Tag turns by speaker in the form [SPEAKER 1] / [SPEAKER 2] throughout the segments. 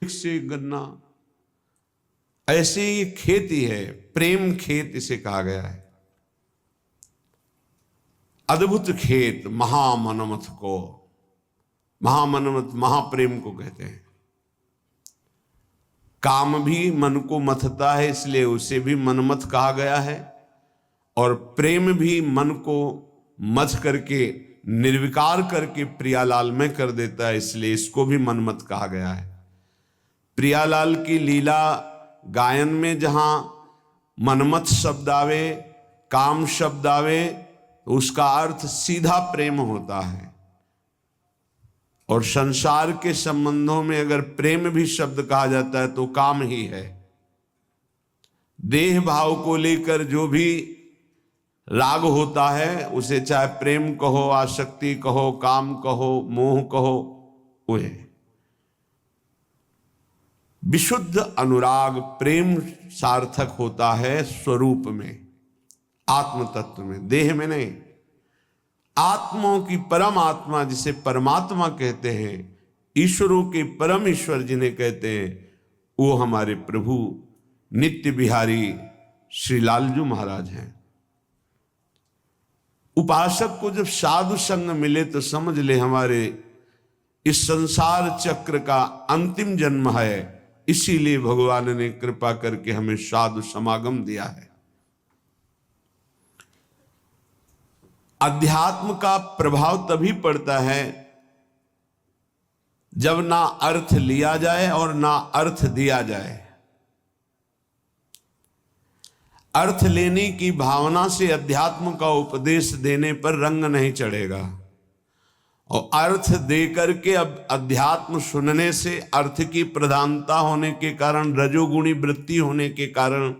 [SPEAKER 1] से गन्ना, ऐसे ये खेती है, प्रेम खेत इसे कहा गया है। अद्भुत खेत, महामनमथ को, महामनमथ महाप्रेम को कहते हैं। काम भी मन को मथता है, इसलिए उसे भी मनमथ कहा गया है, और प्रेम भी मन को मथ करके निर्विकार करके प्रियालाल में कर देता है, इसलिए इसको भी मनमथ कहा गया है। प्रियालाल की लीला गायन में जहां मनमथ शब्द आवे, काम शब्द आवे, तो उसका अर्थ सीधा प्रेम होता है। और संसार के संबंधों में अगर प्रेम भी शब्द कहा जाता है तो काम ही है। देह भाव को लेकर जो भी राग होता है उसे चाहे प्रेम कहो, आसक्ति कहो, काम कहो, मोह कहो, वह विशुद्ध अनुराग प्रेम सार्थक होता है स्वरूप में, आत्म तत्व में, देह में नहीं। आत्माओं की परम आत्मा जिसे परमात्मा कहते हैं, ईश्वरों के परम ईश्वर जिन्हें कहते हैं, वो हमारे प्रभु नित्य बिहारी श्री लालजू महाराज हैं। उपासक को जब साधु संग मिले तो समझ ले हमारे इस संसार चक्र का अंतिम जन्म है, इसीलिए भगवान ने कृपा करके हमें साधु समागम दिया है। अध्यात्म का प्रभाव तभी पड़ता है जब ना अर्थ लिया जाए और ना अर्थ दिया जाए। अर्थ लेने की भावना से अध्यात्म का उपदेश देने पर रंग नहीं चढ़ेगा, और अर्थ दे करके अब अध्यात्म सुनने से अर्थ की प्रधानता होने के कारण, रजोगुणी वृत्ति होने के कारण,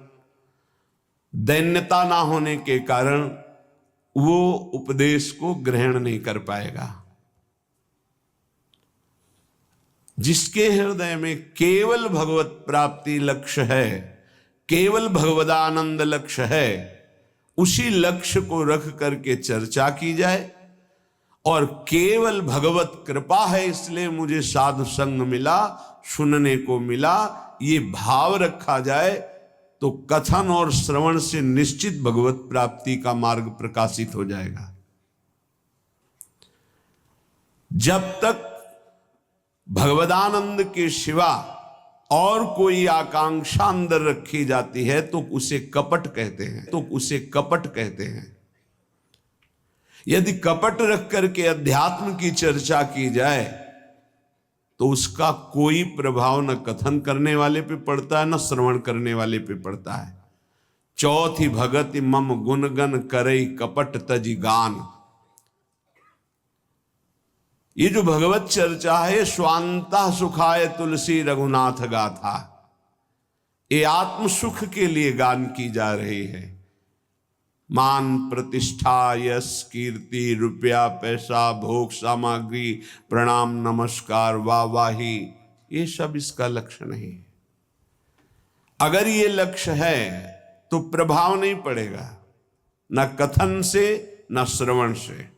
[SPEAKER 1] दैन्यता ना होने के कारण वो उपदेश को ग्रहण नहीं कर पाएगा। जिसके हृदय में केवल भगवत प्राप्ति लक्ष्य है, केवल भगवदानंद लक्ष्य है, उसी लक्ष्य को रख करके चर्चा की जाए, और केवल भगवत कृपा है इसलिए मुझे साधु संग मिला, सुनने को मिला, ये भाव रखा जाए तो कथन और श्रवण से निश्चित भगवत प्राप्ति का मार्ग प्रकाशित हो जाएगा। जब तक भगवदानंद के सिवा और कोई आकांक्षा अंदर रखी जाती है तो उसे कपट कहते हैं, तो उसे कपट कहते हैं। यदि कपट रख करके अध्यात्म की चर्चा की जाए तो उसका कोई प्रभाव न कथन करने वाले पे पड़ता है, न श्रवण करने वाले पे पड़ता है। चौथी भगति मम गुणगन करई कपट तजी गान। ये जो भगवत चर्चा है, स्वांता सुखाय तुलसी रघुनाथ गाथा, ये आत्म सुख के लिए गान की जा रही है। मान प्रतिष्ठा यश कीर्ति रुपया पैसा भोग सामग्री प्रणाम नमस्कार वाहवाही, ये सब इसका लक्ष्य नहीं है। अगर ये लक्ष्य है तो प्रभाव नहीं पड़ेगा, न कथन से न श्रवण से।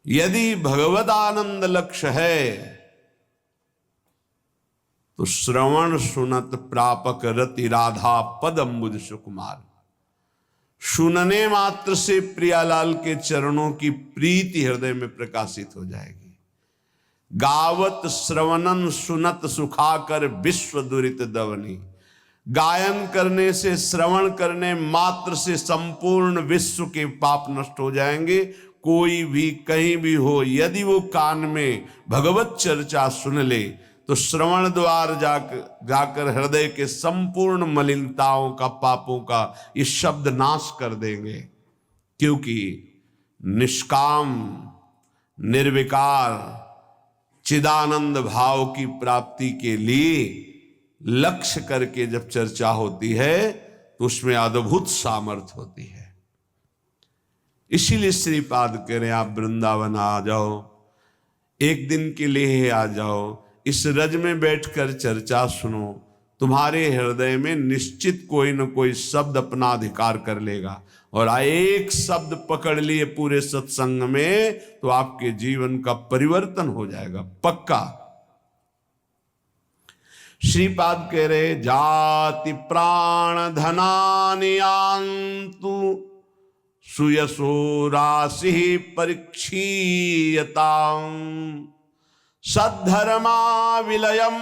[SPEAKER 1] यदि भगवद आनंद लक्ष्य है तो श्रवण सुनत प्रापक रति राधा पद अम्बुज सुकुमार। सुनने मात्र से प्रियालाल के चरणों की प्रीति हृदय में प्रकाशित हो जाएगी। गावत श्रवणन सुनत सुखाकर विश्व दुरित दवनी। गायन करने से, श्रवण करने मात्र से संपूर्ण विश्व के पाप नष्ट हो जाएंगे। कोई भी कहीं भी हो, यदि वो कान में भगवत चर्चा सुन ले तो श्रवण द्वार जाकर हृदय के संपूर्ण मलिनताओं का, पापों का ये शब्द नाश कर देंगे। क्योंकि निष्काम निर्विकार चिदानंद भाव की प्राप्ति के लिए लक्ष्य करके जब चर्चा होती है तो उसमें अद्भुत सामर्थ्य होती है। इसीलिए श्रीपाद कह रहे हैं, आप वृंदावन आ जाओ, एक दिन के लिए आ जाओ, इस रज में बैठकर चर्चा सुनो, तुम्हारे हृदय में निश्चित कोई न कोई शब्द अपना अधिकार कर लेगा। और एक शब्द पकड़ लिए पूरे सत्संग में तो आपके जीवन का परिवर्तन हो जाएगा, पक्का। श्रीपाद कह रहे जाति प्राण धनानियांतु सुयसो राशि परीक्षीयतां सद्धर्मा विलयम